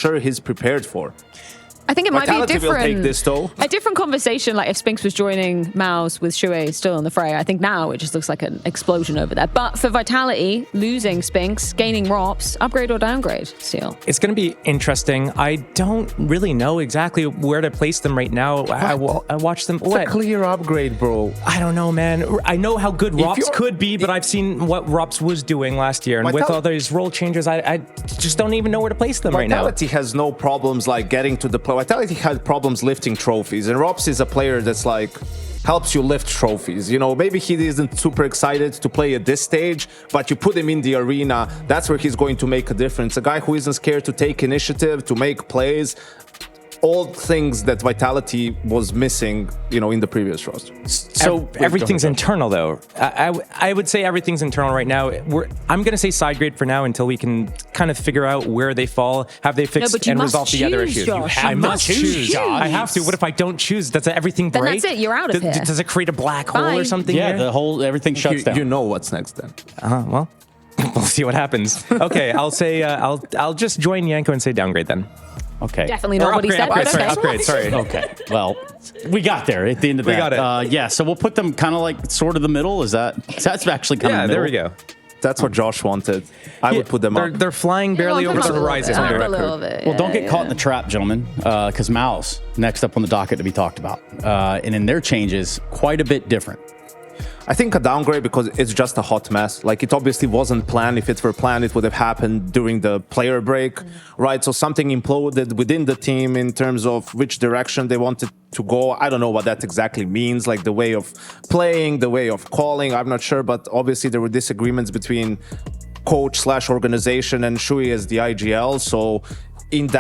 sure he's prepared for. I think it might Vitality be will take different. this, though. A different conversation, like if Spinks was joining Mouse with Shui still in the fray. I think now it just looks like an explosion over there. But for Vitality, losing Spinks, gaining Rops, upgrade or downgrade, Steel? It's going to be interesting. I don't really know exactly where to place them right now. I watched them. It's a clear upgrade, bro. I don't know, man. I know how good Rops could be, but I've seen what Rops was doing last year. And with all those role changes, I just don't even know where to place them right now. Vitality has no problems like getting to the play. Vitality had problems lifting trophies, and Rops is a player that's like helps you lift trophies. You know, maybe he isn't super excited to play at this stage, but you put him in the arena, that's where he's going to make a difference. A guy who isn't scared to take initiative, to make plays, all things that Vitality was missing, you know, in the previous roster. So everything's internal, though. I would say everything's internal right now. I'm going to say side grade for now until we can kind of figure out where they fall. Have they fixed and resolved the other issues? I must choose. I have to. What if I don't choose? Does everything break? Then that's it. You're out of here. Does it create a black hole or something? Yeah, here? everything shuts down. You know what's next then. Well, we'll see what happens. Okay, I'll say I'll just join Yanko and say downgrade then. Okay. Definitely not what he said. Upgrade, sorry. Okay. Well, we got there at the end of that. We got it. Yeah, so we'll put them kind of like sort of the middle. That's actually kind of the middle. There we go. That's what Josh wanted. I would put them up. They're flying barely over the horizon. Well, don't get caught in the trap, gentlemen, because Mouse, next up on the docket to be talked about. And in their changes, quite a bit different. I think a downgrade because it's just a hot mess. Like, it obviously wasn't planned. If it were planned, it would have happened during the player break, right? So something imploded within the team in terms of which direction they wanted to go. I don't know what that exactly means, like the way of playing, the way of calling. I'm not sure, but obviously there were disagreements between coach/organization and Shui as the IGL. So in that